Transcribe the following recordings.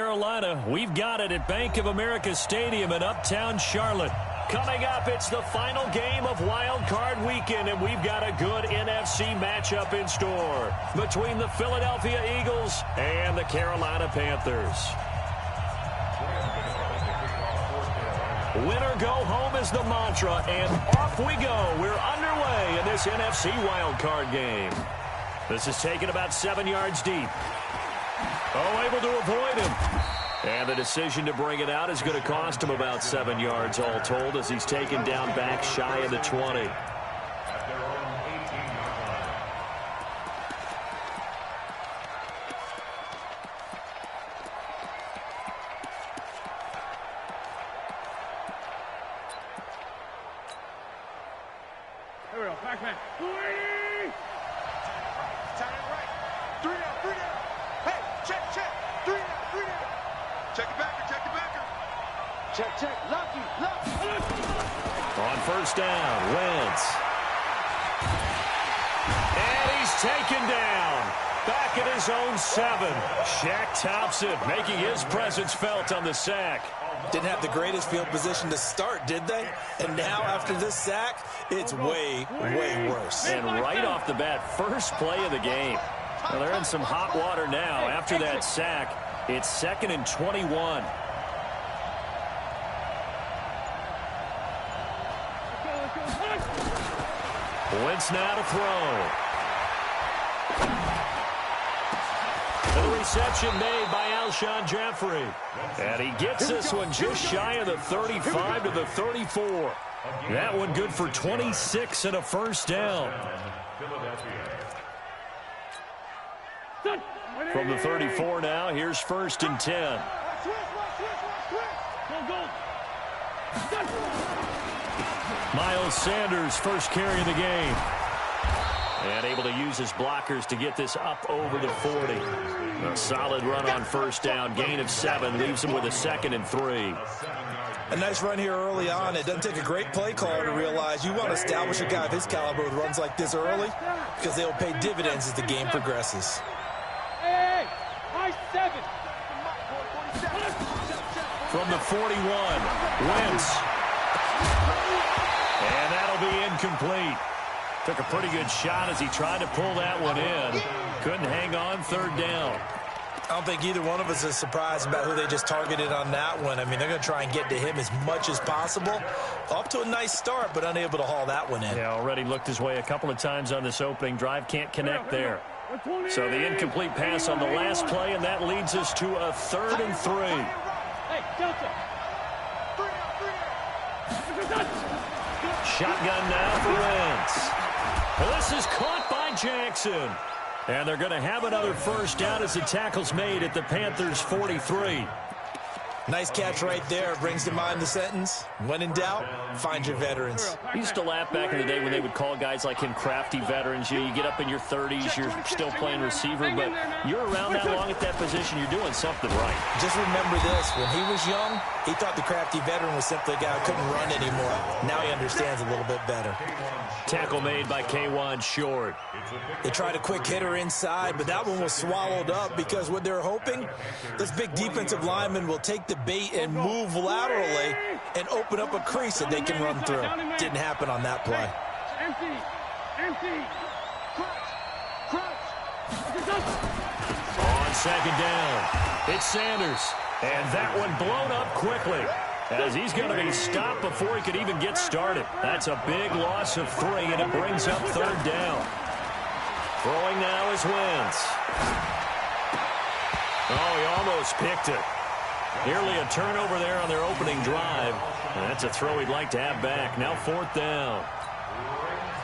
Carolina. We've got it at Bank of America Stadium in Uptown Charlotte. Coming up, it's the final game of Wild Card Weekend, and we've got a good NFC matchup in store between the Philadelphia Eagles and the Carolina Panthers. Winner go home is the mantra, and off we go. We're underway in this NFC Wild Card game. This is taken about 7 yards deep. Oh, able to avoid him. And the decision to bring it out is going to cost him about 7 yards all told as he's taken down back shy of the 20. Here we go, back man. Time right. 3 down. Hey, check. 3 down. Check the backer. Check. Lock. On first down, Wentz. And he's taken down. Back at his own 7. Shaq Thompson making his presence felt on the sack. Didn't have the greatest field position to start, did they? And now after this sack, it's way worse. And right off the bat, first play of the game. Well, they're in some hot water now. After that sack, it's 2nd and 21. Wentz now to throw. And the reception made by Alshon Jeffrey. And he gets this one just shy of the 35 to the 34. That one good for 26 and a first down. From the 34 now, here's 1st and 10. Miles Sanders, first carry of the game. And able to use his blockers to get this up over the 40. A solid run on first down. Gain of 7 leaves him with a 2nd and 3. A nice run here early on. It doesn't take a great play caller to realize you want to establish a guy of his caliber with runs like this early because they'll pay dividends as the game progresses. Hey, my 7. From the 41, Wentz. And that'll be incomplete. Took a pretty good shot as he tried to pull that one in. Couldn't hang on, 3rd down. I don't think either one of us is surprised about who they just targeted on that one. I mean, they're going to try and get to him as much as possible. Off to a nice start, but unable to haul that one in. Yeah, already looked his way a couple of times on this opening drive. Can't connect there. So the incomplete pass on the last play, and that leads us to a 3rd and 3. Hey, Delta. Shotgun now for Wentz. Well, this is caught by Jackson. And they're going to have another first down as the tackle's made at the Panthers' 43. Nice catch right there. Brings to mind the sentence, when in doubt, find your veterans. I used to laugh back in the day when they would call guys like him crafty veterans. You get up in your 30s, you're still playing receiver, but you're around that long at that position, you're doing something right. Just remember this, when he was young, he thought the crafty veteran was simply a guy who couldn't run anymore. Now he understands a little bit better. Tackle made by K1 Short. They tried a quick hitter inside, but that one was swallowed up because what they're hoping, this big defensive lineman will take the bait and move laterally and open up a crease that they can run through. Didn't happen on that play. Empty. On 2nd down, it's Sanders. And that one blown up quickly as he's going to be stopped before he could even get started. That's a big loss of 3, and it brings up 3rd down. Throwing now is Wentz. Oh, he almost picked it. Nearly a turnover there on their opening drive. And that's a throw he'd like to have back. Now 4th down.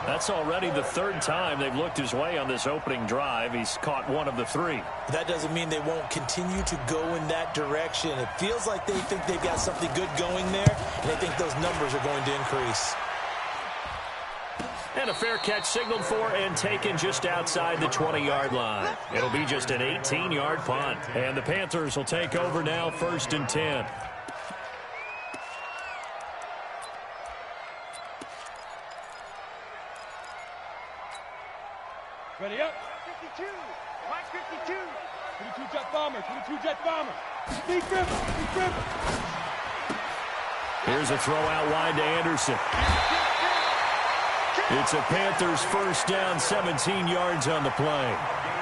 That's already the 3rd time they've looked his way on this opening drive. He's caught 1 of the 3. That doesn't mean they won't continue to go in that direction. It feels like they think they've got something good going there, and they think those numbers are going to increase. And a fair catch signaled for and taken just outside the 20-yard line. It'll be just an 18-yard punt. And the Panthers will take over now, 1st and 10. Ready up. 52. Mike 52. Two-jet bomber. To the two-jet bomber. Deep dribble. Deep dribble. Here's a throw out wide to Anderson. It's a Panthers first down, 17 yards on the play.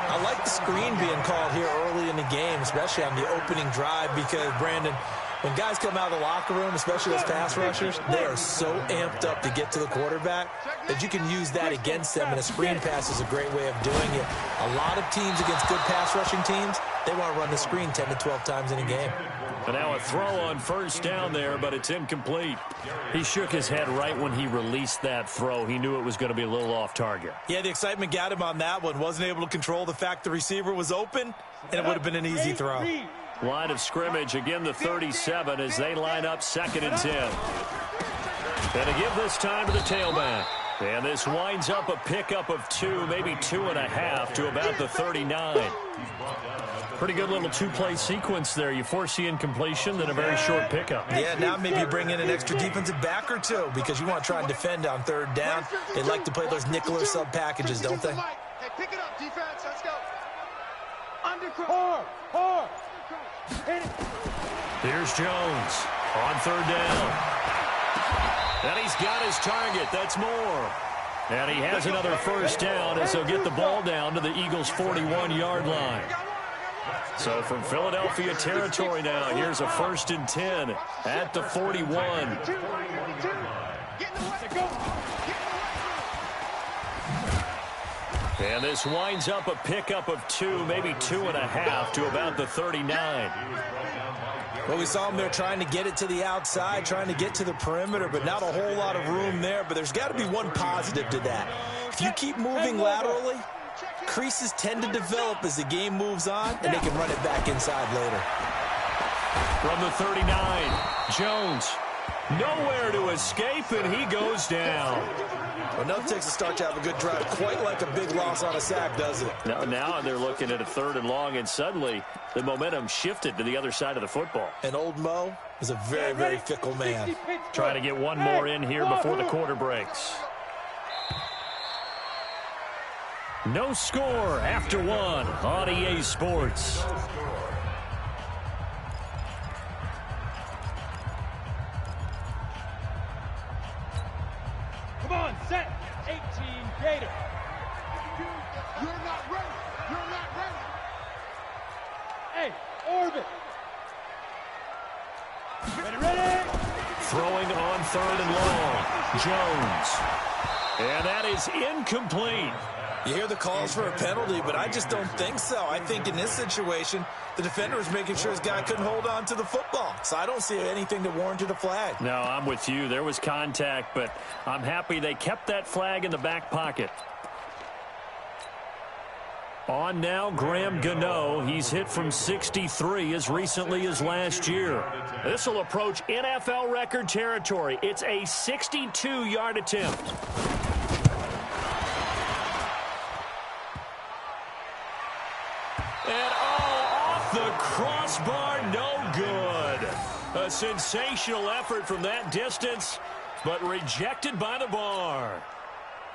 I like the screen being called here early in the game, especially on the opening drive, because, Brandon, when guys come out of the locker room, especially those pass rushers, they are so amped up to get to the quarterback that you can use that against them, and a screen pass is a great way of doing it. A lot of teams against good pass rushing teams, they want to run the screen 10 to 12 times in a game. And now a throw on first down there, but it's incomplete. He shook his head right when he released that throw. He knew it was going to be a little off target. Yeah, the excitement got him on that one. Wasn't able to control the fact the receiver was open, and it would have been an easy throw. Line of scrimmage, again the 37 as they line up 2nd and 10. And to give this time to the tailback. And this winds up a pickup of 2, maybe 2.5 to about the 39. Pretty good little two-play sequence there. You force the incompletion, then a very short pickup. Yeah, now maybe you bring in an extra defensive back or two because you want to try and defend on 3rd down. They like to play those nickel or sub packages, don't they? Hey, pick it up, defense. Let's go. Hard. Hard. Hit it. Here's Jones on 3rd down. And he's got his target. That's more. And he has another first down as he'll get the ball down to the Eagles' 41-yard line. So from Philadelphia territory now, here's a 1st and 10 at the 41. And this winds up a pickup of 2, maybe 2.5 to about the 39. Well, we saw him there trying to get it to the outside, trying to get to the perimeter, but not a whole lot of room there. But there's got to be one positive to that. If you keep moving laterally, creases tend to develop as the game moves on, and they can run it back inside later. From the 39, Jones nowhere to escape, and he goes down. Well, now it takes a start to have a good drive, quite like a big loss on a sack, doesn't it? Now they're looking at a 3rd and long, and suddenly the momentum shifted to the other side of the football. And old Mo is a very, very fickle man. Trying to get one more in here before the quarter breaks. No score after 1 on EA Sports. Come on, set. 18 Gator. You're not ready. You're not ready. Hey, orbit. Ready. Throwing on 3rd and long. Jones. And that is incomplete. You hear the calls for a penalty, but I just don't think so. I think in this situation, the defender was making sure his guy couldn't hold on to the football. So I don't see anything that warranted a flag. No, I'm with you. There was contact, but I'm happy they kept that flag in the back pocket. On now, Graham Gano. He's hit from 63 as recently as last year. This will approach NFL record territory. It's a 62-yard attempt. And off the crossbar, no good. A sensational effort from that distance, but rejected by the bar.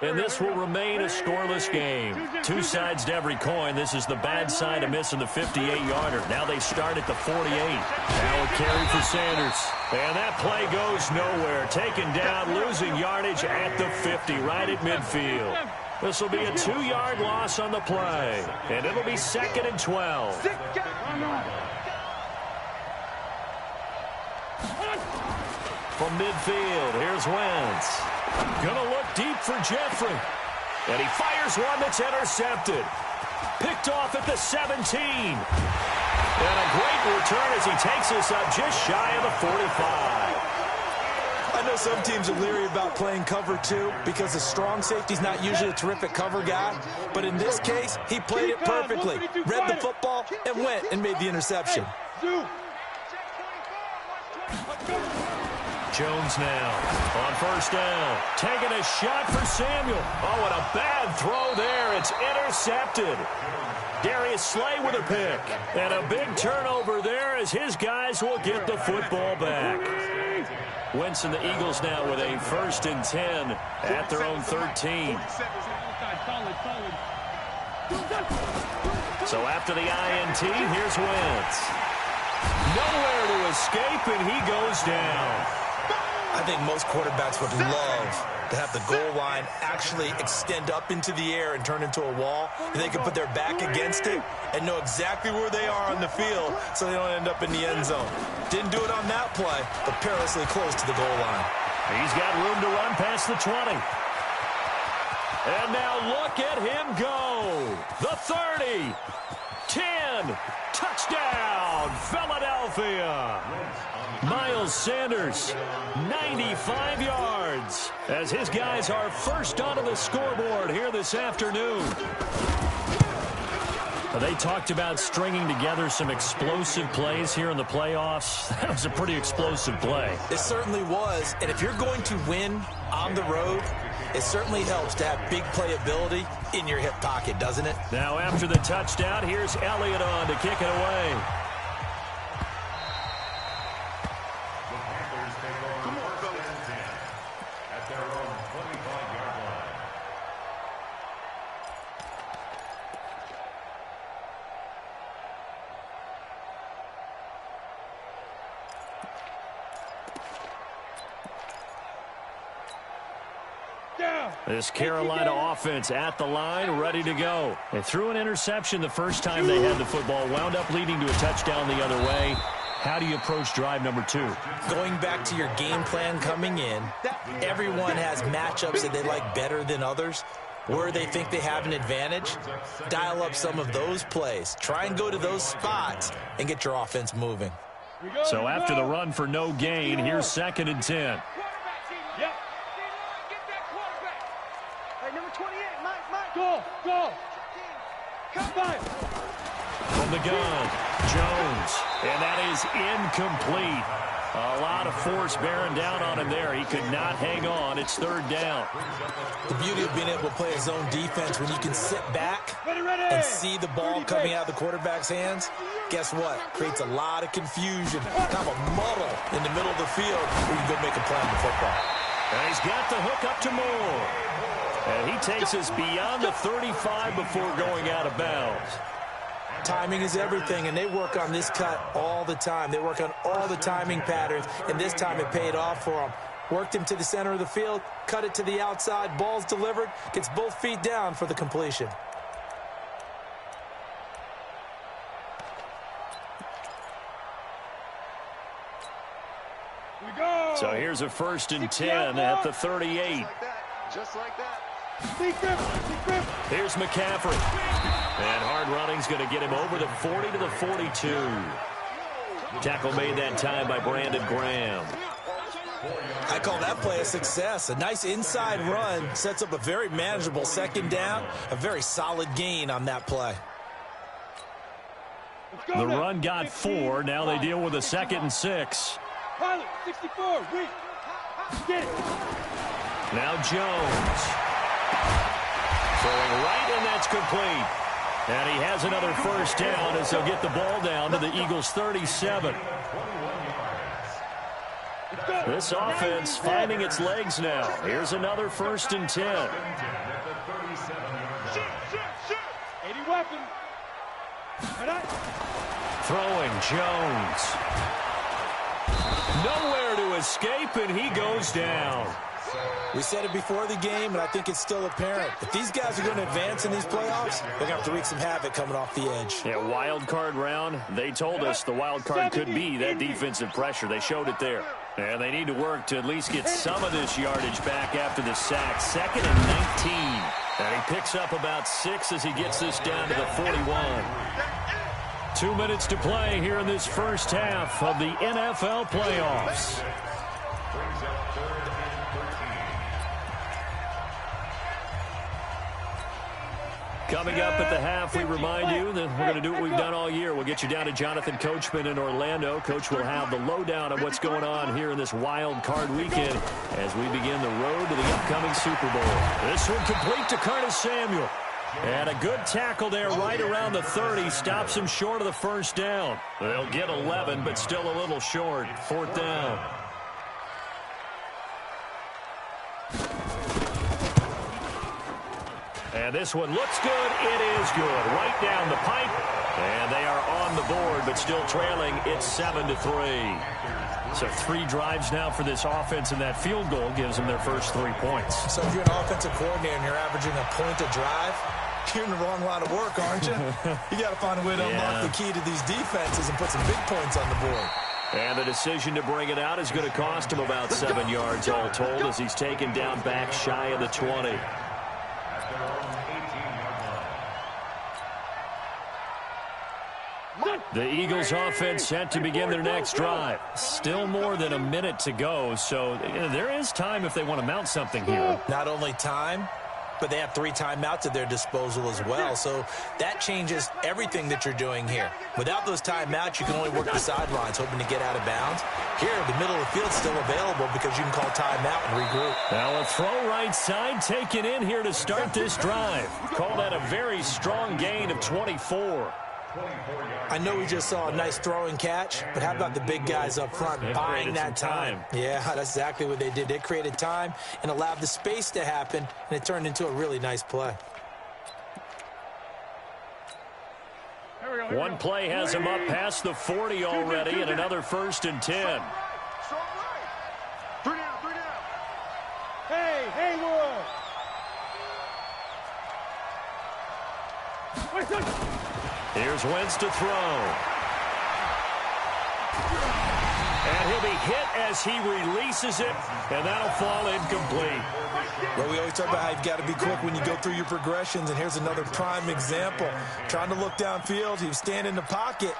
And this will remain a scoreless game. 2 sides to every coin. This is the bad side of missing the 58-yarder. Now they start at the 48. Now a carry for Sanders. And that play goes nowhere. Taken down, losing yardage at the 50, right at midfield. This will be a 2-yard loss on the play. And it'll be 2nd and 12. From midfield, here's Wentz. Gonna look deep for Jeffrey. And he fires one that's intercepted. Picked off at the 17. And a great return as he takes us up just shy of the 45. I know some teams are leery about playing cover 2 because the strong safety's not usually a terrific cover guy. But in this case, he played it perfectly. Read the football and went and made the interception. Jones now on 1st down. Taking a shot for Samuel. Oh, and a bad throw there. It's intercepted. Darius Slay with a pick. And a big turnover there as his guys will get the football back. Wentz and the Eagles now with a 1st and 10 at their own 13. So after the INT, here's Wentz. Nowhere to escape, and he goes down. I think most quarterbacks would love to have the goal line actually extend up into the air and turn into a wall, and they can put their back against it and know exactly where they are on the field so they don't end up in the end zone. Didn't do it on that play, but perilously close to the goal line. He's got room to run past the 20. And now look at him go. The 30. 10. Touchdown, Philadelphia. Miles Sanders, 95 yards, as his guys are first onto the scoreboard here this afternoon. They talked about stringing together some explosive plays here in the playoffs. That was a pretty explosive play. It certainly was, and if you're going to win on the road, it certainly helps to have big playability in your hip pocket, doesn't it? Now after the touchdown, here's Elliott on to kick it away. This Carolina offense at the line, ready to go. They threw an interception the first time they had the football, wound up leading to a touchdown the other way. How do you approach drive number 2? Going back to your game plan coming in, everyone has matchups that they like better than others. Where they think they have an advantage, dial up some of those plays. Try and go to those spots and get your offense moving. So after the run for no gain, here's 2nd and 10. Go! Come by! From the gun, Jones, and that is incomplete. A lot of force bearing down on him there. He could not hang on. It's 3rd down. The beauty of being able to play a zone defense when you can sit back and see the ball coming out of the quarterback's hands, guess what? Creates a lot of confusion, kind of a muddle in the middle of the field where you can go make a play on the football. And he's got the hook up to Moore. And he takes us beyond the 35 before going out of bounds. Timing is everything, and they work on this cut all the time. They work on all the timing patterns, and this time it paid off for them. Worked him to the center of the field, cut it to the outside, ball's delivered, gets both feet down for the completion. So here's a 1st and 10 at the 38. Just like that. Here's McCaffrey. And hard running's going to get him over the 40 to the 42. Tackle made that time by Brandon Graham. I call that play a success. A nice inside run sets up a very manageable 2nd down. A very solid gain on that play. The run got 4. Now they deal with a 2nd and 6. Pilot, 64, weak. Get it. Now Jones. Throwing right, and that's complete. And he has another 1st down as they'll get the ball down to the Eagles' 37. This offense finding its legs now. Here's another 1st and 10. Shoot. 80 weapon. Throwing Jones. Nowhere to escape, and he goes down. We said it before the game, and I think it's still apparent. If these guys are going to advance in these playoffs, they're going to have to wreak some havoc coming off the edge. Yeah, wild card round. They told us the wild card could be that defensive pressure. They showed it there. And they need to work to at least get some of this yardage back after the sack. 2nd and 19. And he picks up about 6 as he gets this down to the 41. 2 minutes to play here in this first half of the NFL playoffs. Coming up at the half, we remind you that we're going to do what we've done all year. We'll get you down to Jonathan Coachman in Orlando. Coach will have the lowdown of what's going on here in this wild card weekend as we begin the road to the upcoming Super Bowl. This one complete to Curtis Samuel. And a good tackle there right around the 30. Stops him short of the 1st down. They'll get 11, but still a little short. 4th down. And this one looks good. It is good. Right down the pipe. And they are on the board, but still trailing. It's 7-3. So 3 drives now for this offense, and that field goal gives them their first 3 points. So if you're an offensive coordinator and you're averaging a point a drive, you're in the wrong line of work, aren't you? You got to find a way to unlock the key to these defenses and put some big points on the board. And the decision to bring it out is going to cost him about 7 yards all told as he's taken down back shy of the 20. The Eagles offense set to begin their next drive. Still more than a minute to go, so there is time if they want to mount something here. Not only time, but they have 3 timeouts at their disposal as well. So that changes everything that you're doing here. Without those timeouts, you can only work the sidelines, hoping to get out of bounds. Here, the middle of the field's still available because you can call timeout and regroup. Now a throw right side taken in here to start this drive. Call that a very strong gain of 24. I know we just saw a nice throwing catch, but how about the big guys up front buying that time? Yeah, that's exactly what they did. They created time and allowed the space to happen, and it turned into a really nice play. One play has him up past the 40 already, and another 1st and 10. Strong right. 3 down, 3 down. Hey, Haywood! Here's Wentz to throw. And he'll be hit as he releases it, and that'll fall incomplete. Well, we always talk about how you've got to be quick when you go through your progressions, and here's another prime example. Trying to look downfield, he was standing in the pocket,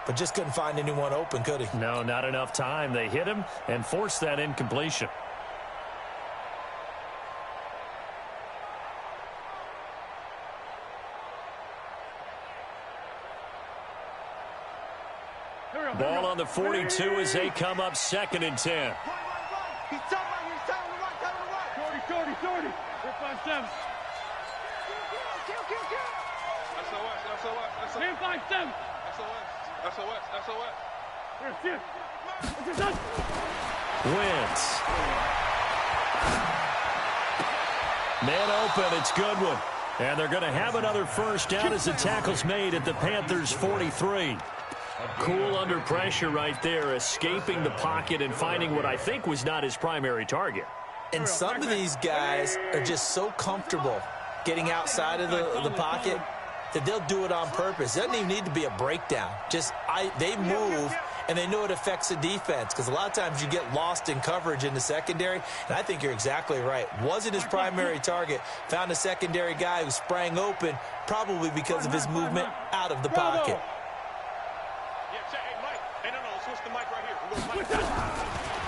but just couldn't find anyone open, could he? No, not enough time. They hit him and forced that incompletion. Ball on the 42 as they come up 2nd and 10. He's telling right. He's telling right. 30. 457. SOS. 10-5-7. SOS. Here. Wentz. Man open. It's Goodwin. And they're going to have another first down as the tackle's made at the Panthers' 43. Cool under pressure right there, escaping the pocket and finding what I think was not his primary target. And some of these guys are just so comfortable getting outside of the pocket that they'll do it on purpose. It doesn't even need to be a breakdown. They move, and they know it affects the defense because a lot of times you get lost in coverage in the secondary, and I think you're exactly right. Wasn't his primary target. Found a secondary guy who sprang open, probably because of his movement out of the pocket.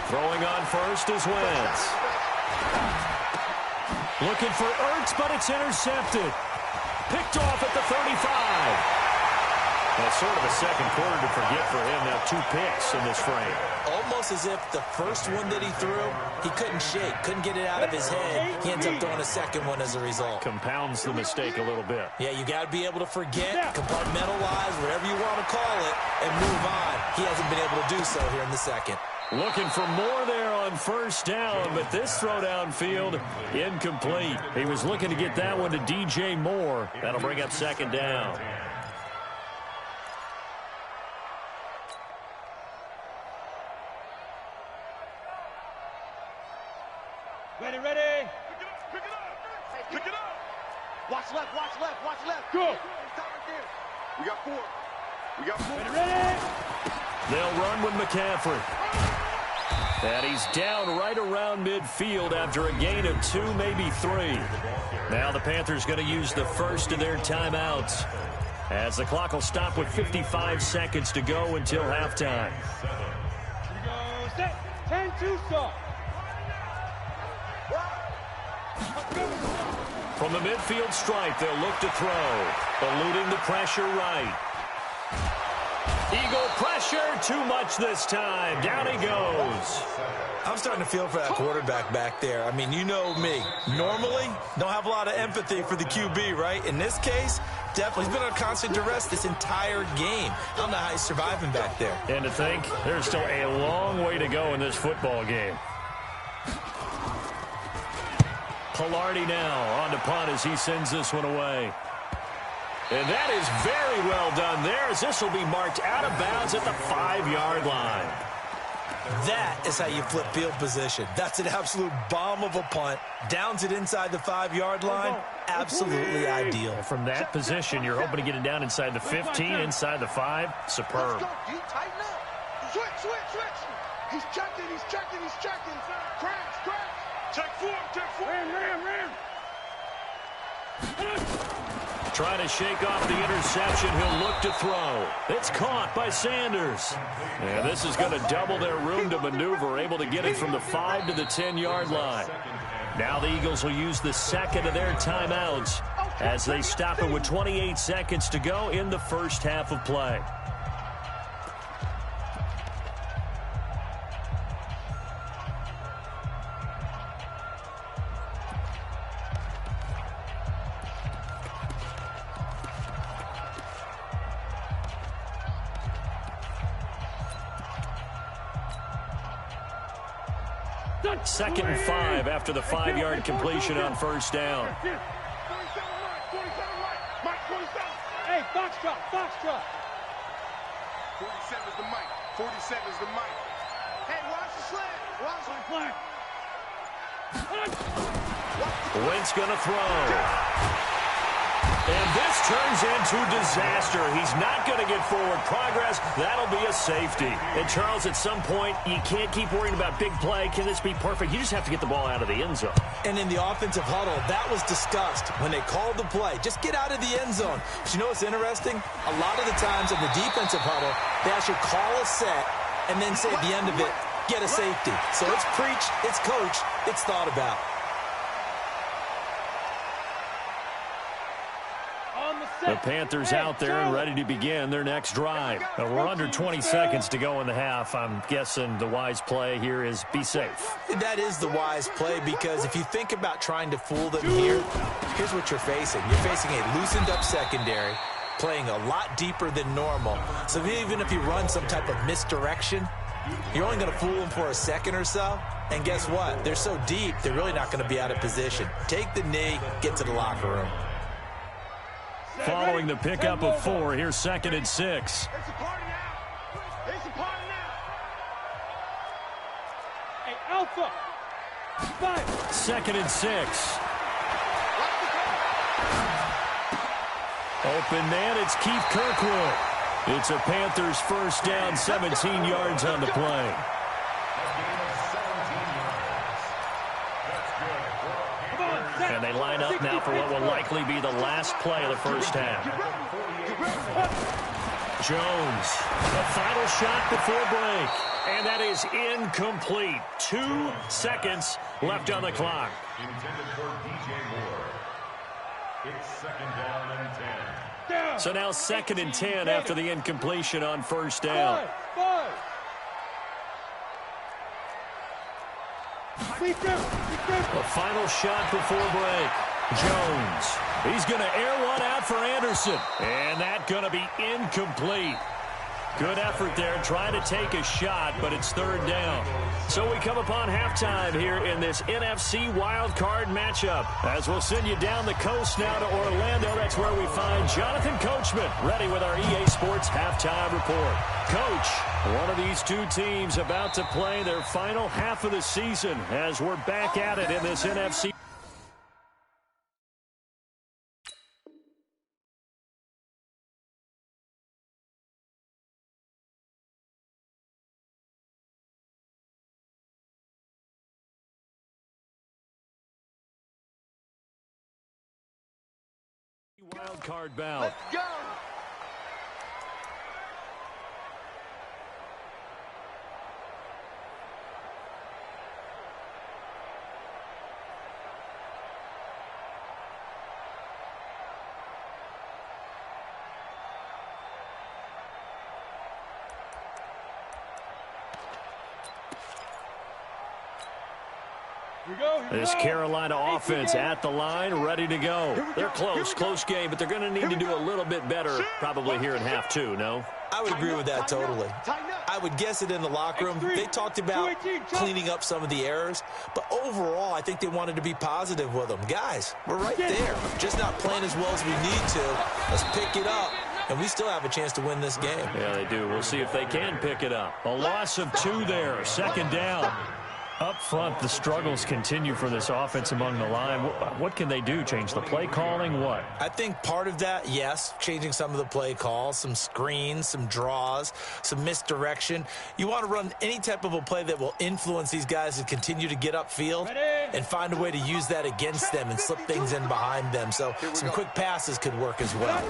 Throwing on first is Wentz. Looking for Ertz, but it's intercepted. Picked off at the 35. That's sort of a second quarter to forget for him. Now 2 picks in this frame. Almost as if the first one that he threw, he couldn't shake, couldn't get it out of his head. He ends up throwing a second one as a result. Compounds the mistake a little bit. Yeah, you got to be able to forget, compartmentalize, whatever you want to call it, and move on. He hasn't been able to do so here in the second. Looking for more there on first down, but this throw downfield, incomplete. He was looking to get that one to DJ Moore. That'll bring up 2nd down. Ready. Pick it up. Watch left. Go. We got 4. Ready. They'll run with McCaffrey. And he's down right around midfield after a gain of 2, maybe 3. Now the Panthers going to use the first of their timeouts as the clock will stop with 55 seconds to go until halftime. Here we go. Set. 10-2 stop. From the midfield stripe, they'll look to throw. Eluding the pressure right. Eagle pressure, too much this time. Down he goes. I'm starting to feel for that quarterback back there. I mean, you know me. Normally, don't have a lot of empathy for the QB, right? In this case, definitely. He's been under constant duress this entire game. I don't know how he's surviving back there. And to think, there's still a long way to go in this football game. Pilardi now on to punt as he sends this one away. And that is very well done there, as this will be marked out of bounds at the 5-yard line. That is how you flip field position. That's an absolute bomb of a punt. Downs it inside the 5-yard line. Absolutely ideal. From that position, you're hoping to get it down inside the 15, inside the 5. Superb. Let's go, D. Tighten up. Switch. He's checking. Crash. Check form. Ram. Trying to shake off the interception. He'll look to throw. It's caught by Sanders. And this is going to double their room to maneuver, able to get it from the 5 to the 10-yard line. Now the Eagles will use the second of their timeouts as they stop it with 28 seconds to go in the first half of play. Second and 5 after the 5-yard completion on first down. Hey, Foxtrot. 47's the mic. 47's the mic. Hey, watch the slant. Wentz going to throw. And this turns into disaster. He's not going to get forward progress. That'll be a safety. And, Charles, at some point, you can't keep worrying about big play. Can this be perfect? You just have to get the ball out of the end zone. And in the offensive huddle, that was discussed when they called the play. Just get out of the end zone. But you know what's interesting? A lot of the times in the defensive huddle, they actually call a set and then say at the end of it, get a safety. So it's preached, it's coached, it's thought about. The Panthers out there and ready to begin their next drive. We're under 20 seconds to go in the half. I'm guessing the wise play here is be safe. That is the wise play, because if you think about trying to fool them here, here's what you're facing. You're facing a loosened up secondary, playing a lot deeper than normal. So even if you run some type of misdirection, you're only going to fool them for a second or so. And guess what? They're so deep, they're really not going to be out of position. Take the knee, get to the locker room. Following the pickup of 4, here's 2nd and 6. It's a party now. Hey, Alpha. 5. 2nd and 6. Open man, it's Keith Kirkwood. It's a Panthers first down, 17 yards on the play. And they line up now for what will likely be the last play of the first half. Jones, the final shot before break. And that is incomplete. 2 seconds left on the clock. Intended for DJ Moore. It's 2nd down and 10. So now 2nd and 10 after the incompletion on first down. 5. The final shot before break. Jones. He's going to air one out for Anderson. And that going to be incomplete. Good effort there, trying to take a shot, but it's 3rd down. So we come upon halftime here in this NFC wildcard matchup. As we'll send you down the coast now to Orlando, that's where we find Jonathan Coachman, ready with our EA Sports halftime report. Coach, one of these two teams about to play their final half of the season as we're back at it in this NFC. Wild card bout. Let's go. This Carolina offense at the line, ready to go. They're close game, but they're going to need to do a little bit better probably here in half 2, no? I would agree with that totally. I would guess it in the locker room. They talked about cleaning up some of the errors, but overall, I think they wanted to be positive with them. Guys, we're right there, just not playing as well as we need to. Let's pick it up, and we still have a chance to win this game. Yeah, they do. We'll see if they can pick it up. A loss of 2 there, second down. Up front, the struggles continue for this offense among the line. What can they do? Change the play calling? What? I think part of that, yes, changing some of the play calls, some screens, some draws, some misdirection. You want to run any type of a play that will influence these guys to continue to get upfield and find a way to use that against them and slip things in behind them. So some quick passes could work as well.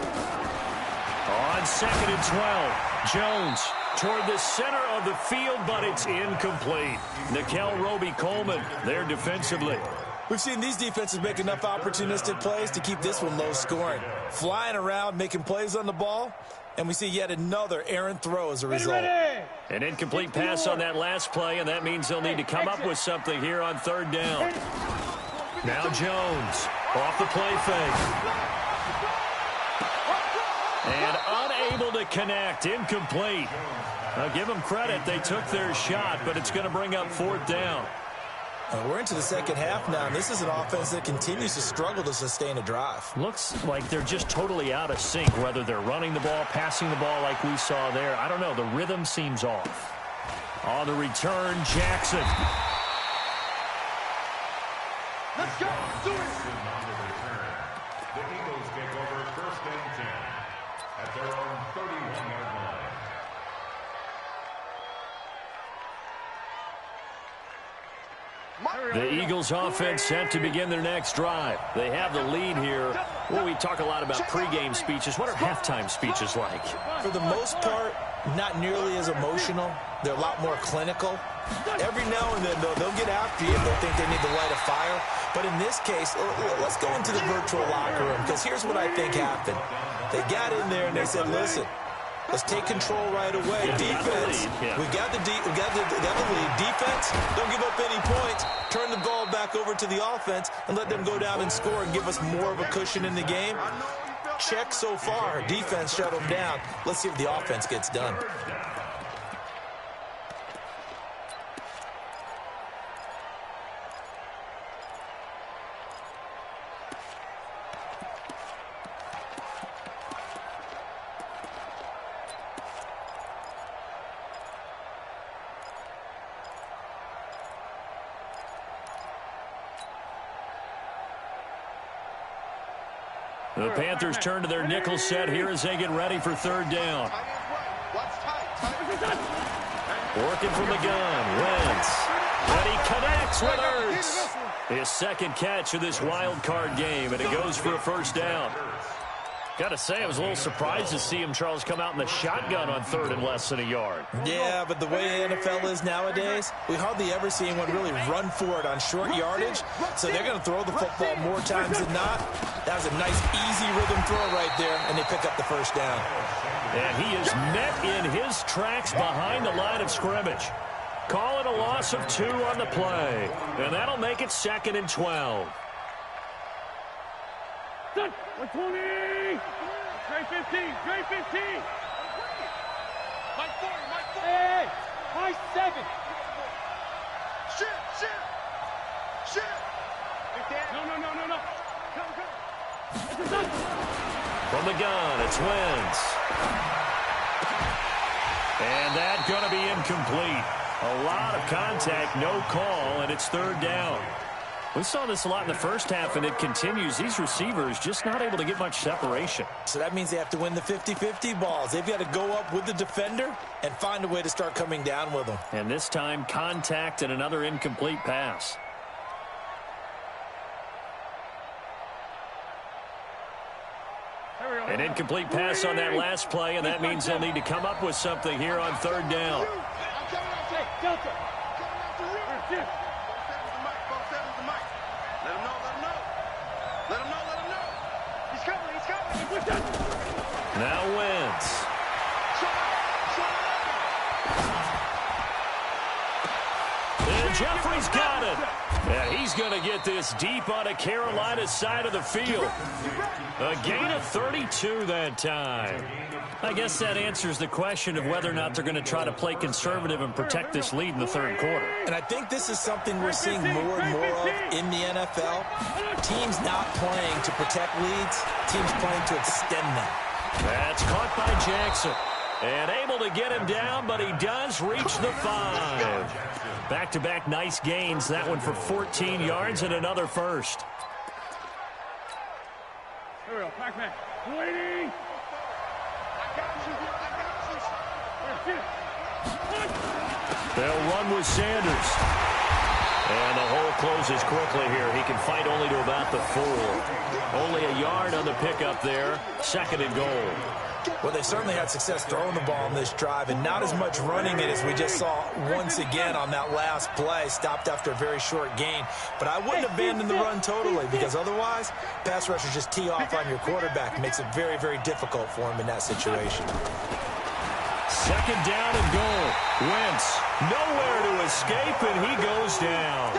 On 2nd and 12, Jones toward the center of the field, but it's incomplete. Nikel Roby-Coleman there defensively. We've seen these defenses make enough opportunistic plays to keep this one low scoring. Flying around, making plays on the ball, and we see yet another errant throw as a result. An incomplete pass on that last play, and that means they'll need to come up with something here on 3rd down. Now Jones off the play fake. And unable to connect, incomplete. Now give them credit, they took their shot, but it's going to bring up 4th down. We're into the second half now, and this is an offense that continues to struggle to sustain a drive. Looks like they're just totally out of sync, whether they're running the ball, passing the ball like we saw there. I don't know, the rhythm seems off. On the return, Jackson. Let's go. Do it. The Eagles take over 1st and 10 at their own 31-yard line. The Eagles offense set to begin their next drive. They have the lead here. Well, we talk a lot about pregame speeches. What are halftime speeches like? For the most part, not nearly as emotional. They're a lot more clinical. Every now and then, though, they'll get after you if they think they need to light a fire. But in this case, let's go into the virtual locker room, because here's what I think happened. They got in there and they said, listen, let's take control right away. Defense, we got the lead. Defense, don't give up any points. Turn the ball back over to the offense and let them go down and score and give us more of a cushion in the game. Check so far. Defense shut them down. Let's see if the offense gets done. The Panthers turn to their nickel set here as they get ready for 3rd down. Working from the gun, Wentz. And he connects with Ertz. His 2nd catch of this wild card game, and it goes for a 1st down. Got to say, I was a little surprised to see him, Charles, come out in the shotgun on 3rd and less than a yard. Yeah, but the way the NFL is nowadays, we hardly ever see anyone really run for it on short yardage. So they're going to throw the football more times than not. That was a nice, easy rhythm throw right there, and they pick up the 1st down. And he is met in his tracks behind the line of scrimmage. Call it a loss of 2 on the play. And that'll make it 2nd and 12. 120! Trey 15! Trey 15! Mike 40, Mike 40. Hey! Mike 7! Shit! No. Come. From the gun, it's Wentz. And that's going to be incomplete. A lot of contact, no call, and it's 3rd down. We saw this a lot in the first half, and it continues. These receivers just not able to get much separation. So that means they have to win the 50-50 balls. They've got to go up with the defender and find a way to start coming down with them. And this time, contact and another incomplete pass. An incomplete pass on that last play, and that means they'll need to come up with something here on 3rd down. Now Wentz. Jeffrey's got it. And he's going to get this deep on a Carolina side of the field. A gain of 32 that time. I guess that answers the question of whether or not they're going to try to play conservative and protect this lead in the third quarter. And I think this is something we're seeing more and more of in the NFL. Teams not playing to protect leads, teams playing to extend them. That's caught by Jackson. And able to get him down, but he does reach the 5. Back-to-back nice gains. That one for 14 yards and another first. Here we go, Pac-Man. Waiting. They'll run with Sanders. And the hole closes quickly here. He can fight only to about the 4. Only a yard on the pickup there. 2nd and goal. Well, they certainly had success throwing the ball on this drive, and not as much running it as we just saw once again on that last play. Stopped after a very short gain. But I wouldn't abandon the run totally, because otherwise, pass rushers just tee off on your quarterback. It makes it very, very difficult for him in that situation. 2nd down and goal. Wentz nowhere to escape, and he goes down.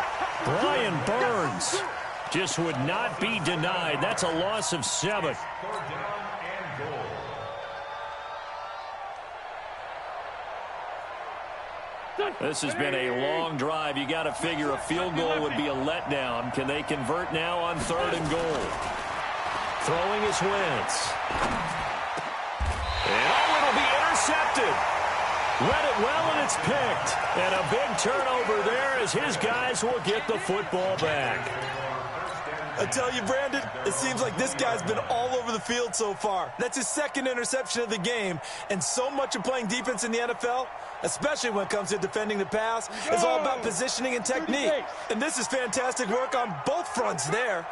Brian Burns just would not be denied. That's a loss of 7. This has been a long drive. You got to figure a field goal would be a letdown. Can they convert now on 3rd and goal? Throwing is Wentz. And it'll be intercepted. Read it well, and it's picked. And a big turnover there as his guys will get the football back. I tell you, Brandon, it seems like this guy's been all over the field so far. That's his 2nd interception of the game. And so much of playing defense in the NFL, especially when it comes to defending the pass, is all about positioning and technique. And this is fantastic work on both fronts there.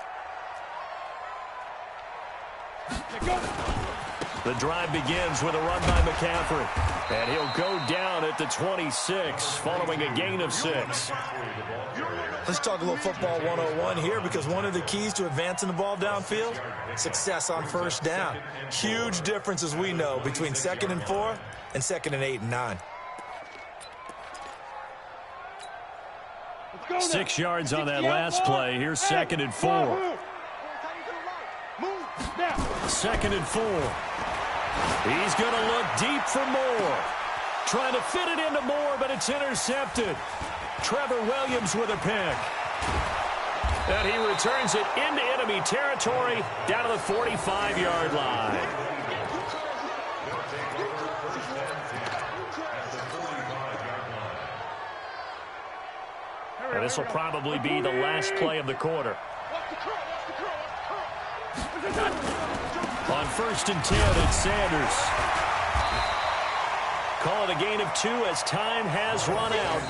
The drive begins with a run by McCaffrey. And he'll go down at the 26, following a gain of 6. Let's talk a little football 101 here, because one of the keys to advancing the ball downfield, success on 1st down. Huge difference, as we know, between 2nd and 4 and 2nd and 8 and 9. 6 yards on that last play. Here's 2nd and 4. 2nd and 4. He's going to look deep for Moore. Trying to fit it into Moore, but it's intercepted. Trevor Williams with a pick. And he returns it into enemy territory down to the 45-yard line. And this will probably be the last play of the quarter. On 1st and 10, it's Sanders. Call it a gain of 2 as time has run out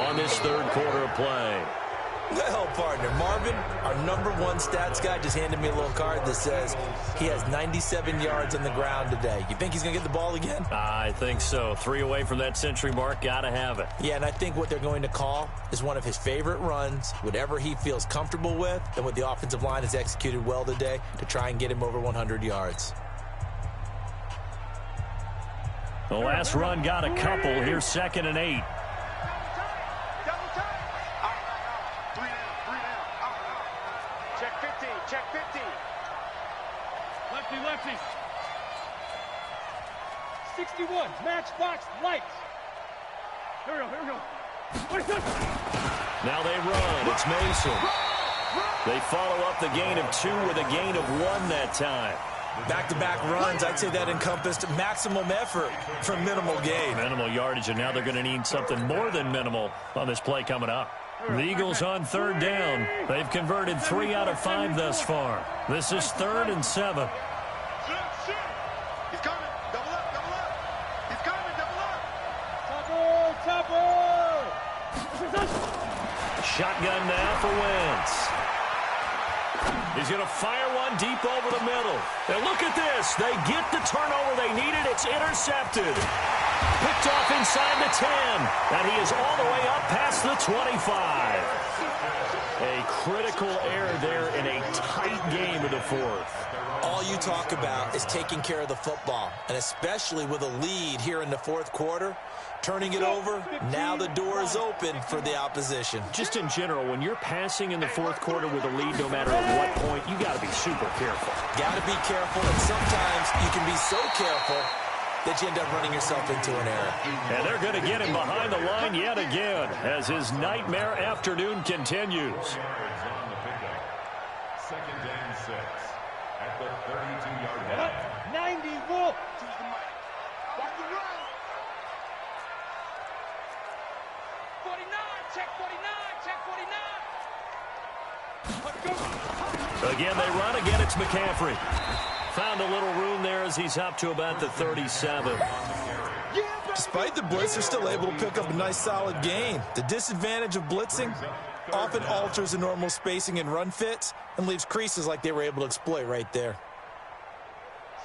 on this 3rd quarter of play. Well, partner, Marvin, our #1 stats guy, just handed me a little card that says he has 97 yards on the ground today. You think he's going to get the ball again? I think so. 3 away from that century mark. Got to have it. Yeah, and I think what they're going to call is one of his favorite runs, whatever he feels comfortable with, and what the offensive line has executed well today to try and get him over 100 yards. The last run got a couple. Here's 2nd and 8. Check 50, check 50. Lefty, lefty. 61, matchbox lights. Here we go, here we go. Now they run. It's Mason. They follow up the gain of 2 with a gain of 1 that time. Back-to-back runs, I'd say that encompassed maximum effort for minimal gain. Minimal yardage, and now they're going to need something more than minimal on this play coming up. The Eagles on 3rd down. They've converted 3 out of 5 thus far. This is 3rd and 7. He's coming. Double up, double up. He's coming, double up. Topper! Shotgun now for Wentz. He's going to fire one deep over the middle. And look at this. They get the turnover they needed. It's intercepted. Picked off inside the 10. And he is all the way up past the 25. A critical error there in a tight game of the 4th. All all you talk about is taking care of the football, and especially with a lead here in the fourth quarter, turning it over, now the door is open for the opposition. Just in general, when you're passing in the fourth quarter with a lead, no matter at what point, you got to be super careful. Got to be careful, and sometimes you can be so careful that you end up running yourself into an error. And they're going to get him behind the line yet again as his nightmare afternoon continues. Second and 6 at the 32-yard line. 90 Wolf. Choose the mic. Watch the run. 49, check 49, check 49. Again, they run. Again, it's McCaffrey. Found a little room there as he's up to about the 37. Despite the blitz, they're still able to pick up a nice solid gain. The disadvantage of blitzing often alters the normal spacing and run fits and leaves creases like they were able to exploit right there.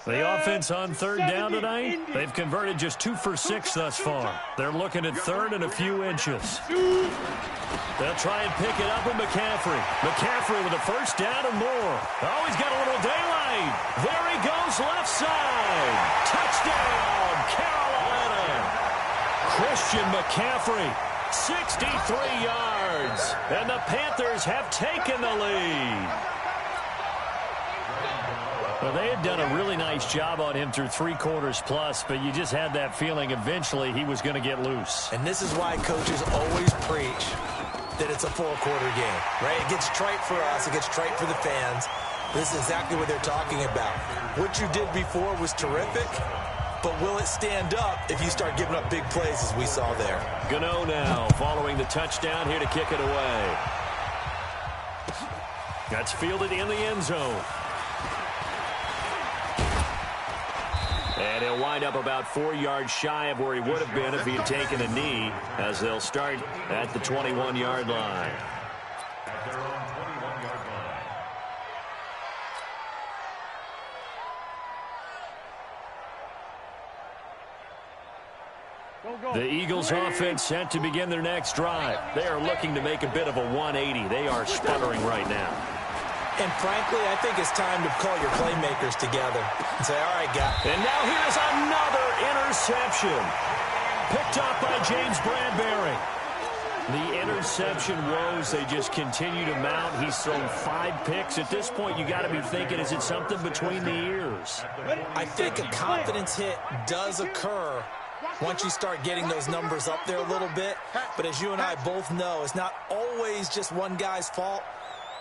The offense on third down tonight, they've converted just 2 for 6 thus far. They're looking at third and a few inches. They'll try and pick it up with McCaffrey. McCaffrey with a first down and more. Oh, he's got a little daylight. There he goes, left side. Touchdown, Carolina. Christian McCaffrey, 63 yards. And the Panthers have taken the lead. Well, they had done a really nice job on him through 3 quarters plus, but you just had that feeling eventually he was going to get loose. And this is why coaches always preach that it's a 4-quarter game, right? It gets trite for us. It gets trite for the fans. This is exactly what they're talking about. What you did before was terrific, but will it stand up if you start giving up big plays as we saw there? Gano now following the touchdown here to kick it away. That's fielded in the end zone. And he'll wind up about 4 yards shy of where he would have been if he had taken a knee, as they'll start at the 21-yard line. At their own 21-yard line. The Eagles offense set to begin their next drive. They are looking to make a bit of a 180. They are sputtering right now. And frankly, I think it's time to call your playmakers together and say, all right, guys. And now here's another interception. Picked up by James Bradbury. The interception woes, they just continue to mount. He's thrown 5 picks. At this point, you got to be thinking, is it something between the ears? I think a confidence hit does occur once you start getting those numbers up there a little bit. But as you and I both know, it's not always just one guy's fault.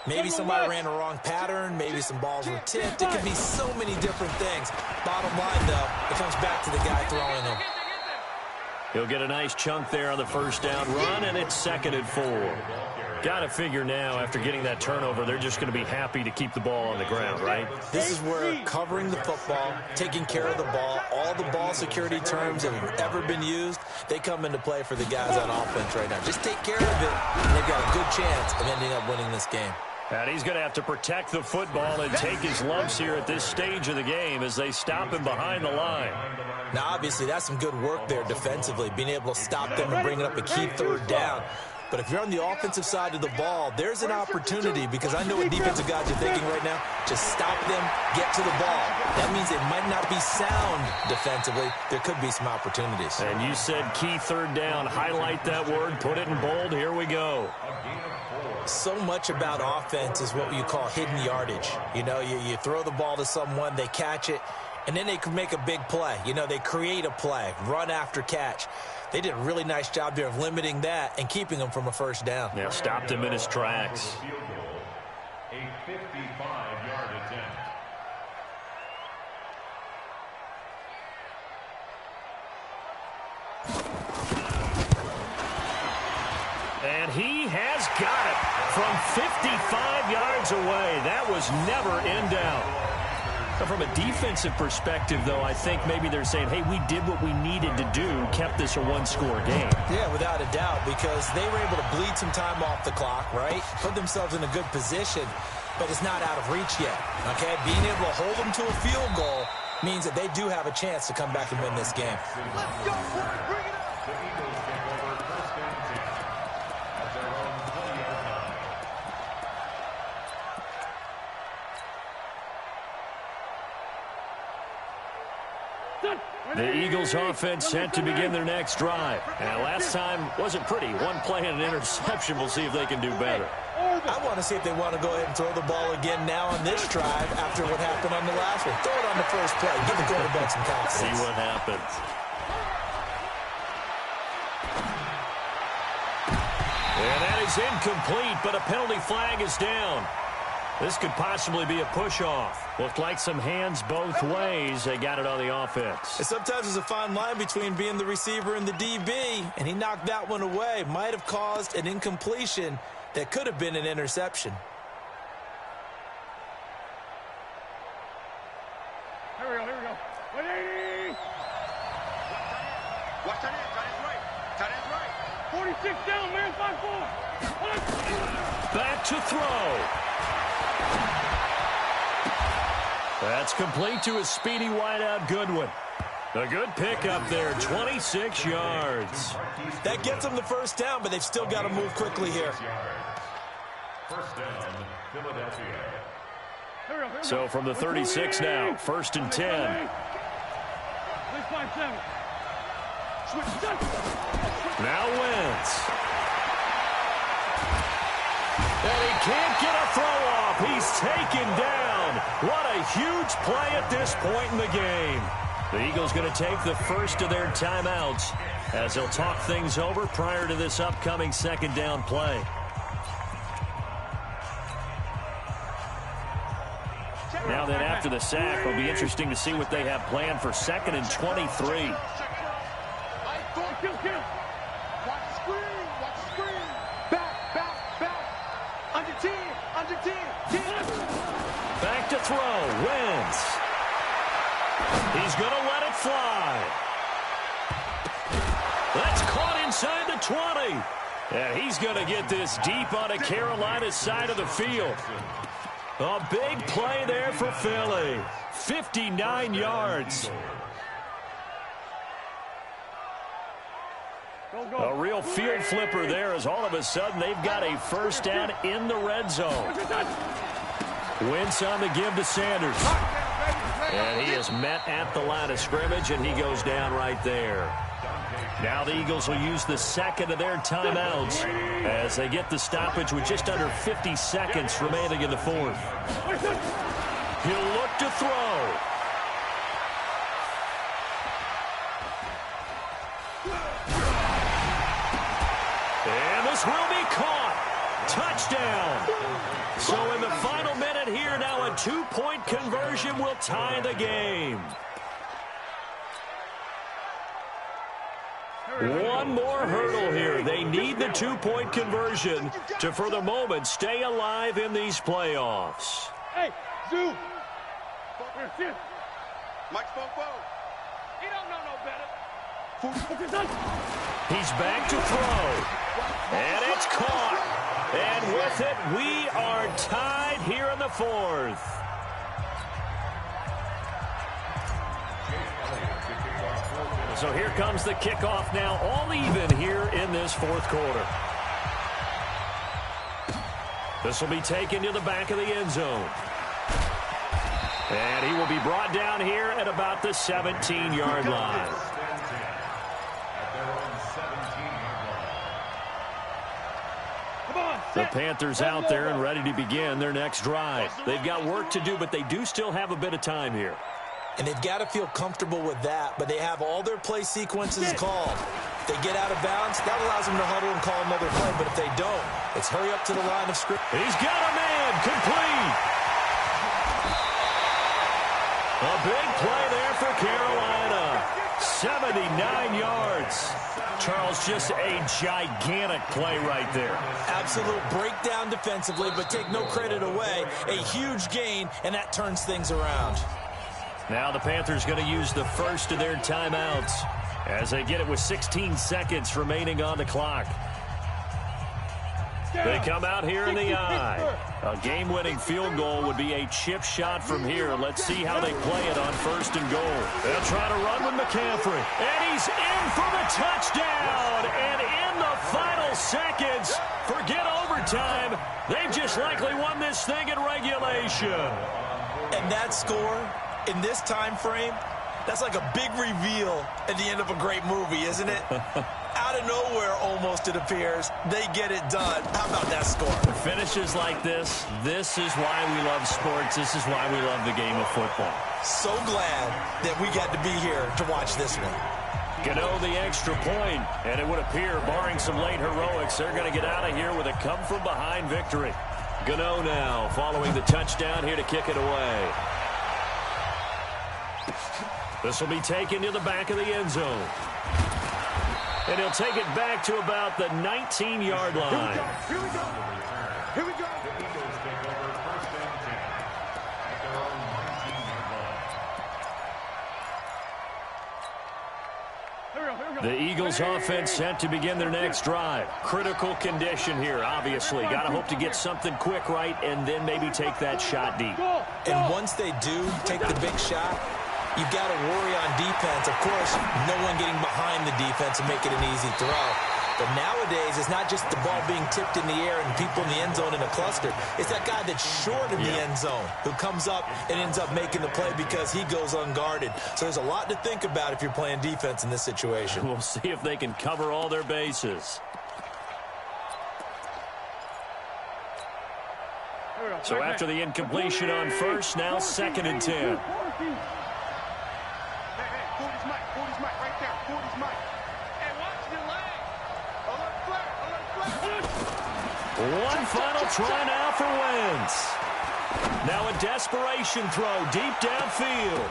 Maybe somebody ran a wrong pattern. Maybe some balls were tipped. It could be so many different things. Bottom line, though, it comes back to the guy throwing them. He'll get a nice chunk there on the first down run, and it's 2nd and 4. Got to figure now, after getting that turnover, they're just going to be happy to keep the ball on the ground, right? This is where covering the football, taking care of the ball, all the ball security terms that have ever been used, they come into play for the guys on offense right now. Just take care of it, and they've got a good chance of ending up winning this game. And he's going to have to protect the football and take his lumps here at this stage of the game as they stop him behind the line. Now, obviously, that's some good work there defensively, being able to stop them and bringing up a key third down. But if you're on the offensive side of the ball, there's an opportunity, because I know what defensive guys are thinking right now. Just stop them, get to the ball. That means they might not be sound defensively. There could be some opportunities. And you said key third down. Highlight that word, put it in bold. Here we go. So much about offense is what you call hidden yardage. You know, you throw the ball to someone, they catch it, and then they can make a big play. You know, they create a play, run after catch. They did a really nice job there of limiting that and keeping him from a first down. Yeah, stopped him in his tracks. A 55-yard attempt. And he has got it from 55 yards away. That was never in doubt. From a defensive perspective, though, I think maybe they're saying, hey, we did what we needed to do, kept this a 1-score game. Yeah, without a doubt, because they were able to bleed some time off the clock, right? Put themselves in a good position, but it's not out of reach yet, okay? Being able to hold them to a field goal means that they do have a chance to come back and win this game. Let's go, boy. Bring it up. The Eagles take over first and 10 at their own 20-yard line. The Eagles offense set to begin their next drive. And last time wasn't pretty. One play and an interception. We'll see if they can do better. I want to see if they want to go ahead and throw the ball again now on this drive after what happened on the last one. Throw it on the first play. Give the quarterback some confidence. See what happens. And that is incomplete, but a penalty flag is down. This could possibly be a push-off. Looked like some hands both ways. They got it on the offense. And sometimes there's a fine line between being the receiver and the DB, and he knocked that one away. Might have caused an incompletion that could have been an interception. Here we go, here we go. 180! Watch tight end, tight end's right. Tight end's right. 46 down, man, 5-4. Back to throw. That's complete to a speedy wideout Goodwin. A good pickup there, 26 yards. That gets them the first down, but they've still got to move quickly here. First down, Philadelphia. So from the 36 now, 1st and 10. Now Wentz. And he can't get a throw off. He's taken down. What a huge play at this point in the game. The Eagles going to take the first of their timeouts as they'll talk things over prior to this upcoming second down play. Now then, after the sack, it'll be interesting to see what they have planned for 2nd and 23. Back to throw. Wentz. He's going to let it fly. That's caught inside the 20. And he's going to get this deep on a Carolina side of the field. A big play there for Philly. 59 yards. A real field flipper there as all of a sudden they've got a first down in the red zone. Wentz on the give to Sanders. And he is met at the line of scrimmage, and he goes down right there. Now the Eagles will use the second of their timeouts as they get the stoppage with just under 50 seconds remaining in the fourth. He'll look to throw. And this will be caught. Touchdown. So in the final minute here, now a 2-point conversion will tie the game. One more hurdle here. They need the 2-point conversion to, for the moment, stay alive in these playoffs. Hey, Zoo. Mike Fofo. He don't know no better. He's back to throw. And it's caught. And with it, we are tied here in the fourth. So here comes the kickoff now, all even here in this fourth quarter. This will be taken to the back of the end zone. And he will be brought down here at about the 17-yard line. The Panthers out there and ready to begin their next drive. They've got work to do, but they do still have a bit of time here. And they've got to feel comfortable with that, but they have all their play sequences called. If they get out of bounds, that allows them to huddle and call another play, but if they don't, it's hurry up to the line of scrimmage. He's got a man, complete. A big play there for Carolina. 79 yards. Charles, just a gigantic play right there. Absolute breakdown defensively, but take no credit away. A huge gain, and that turns things around. Now the Panthers going to use the first of their timeouts as they get it with 16 seconds remaining on the clock. They come out here in the eye. A game-winning field goal would be a chip shot from here. Let's see how they play it on 1st and goal. They'll try to run with McCaffrey. And he's in for the touchdown. And in the final seconds, forget overtime. They've just likely won this thing in regulation. And that score in this time frame That's like a big reveal at the end of a great movie, isn't it? Out of nowhere, almost, it appears, they get it done. How about that score? Finishes like this is why we love sports. This is why we love the game of football. So glad that we got to be here to watch this one. Gano the extra point, and it would appear, barring some late heroics, they're going to get out of here with a come-from-behind victory. Gano now following the touchdown here to kick it away. This will be taken to the back of the end zone. And he'll take it back to about the 19-yard line. Here we go. Here we go. The Eagles take over first and 10 at their own 19-yard line. The Eagles offense set to begin their next drive. Critical condition here, obviously. Got to hope to get something quick right and then maybe take that shot deep. And once they do take the big shot, you've got to worry on defense. Of course, no one getting behind the defense and make it an easy throw. But nowadays, it's not just the ball being tipped in the air and people in the end zone in a cluster. It's that guy that's short of the end zone who comes up and ends up making the play because he goes unguarded. So there's a lot to think about if you're playing defense in this situation. We'll see if they can cover all their bases. So after the incompletion on first, now 2nd and 10. Forty's Mike right there. Forty's Mike. Hey, watch your leg. Alert flare. One final try now for Wentz. Now a desperation throw deep downfield.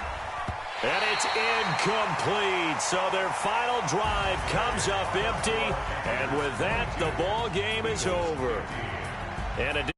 And it's incomplete. So their final drive comes up empty. And with that, the ball game is over. And a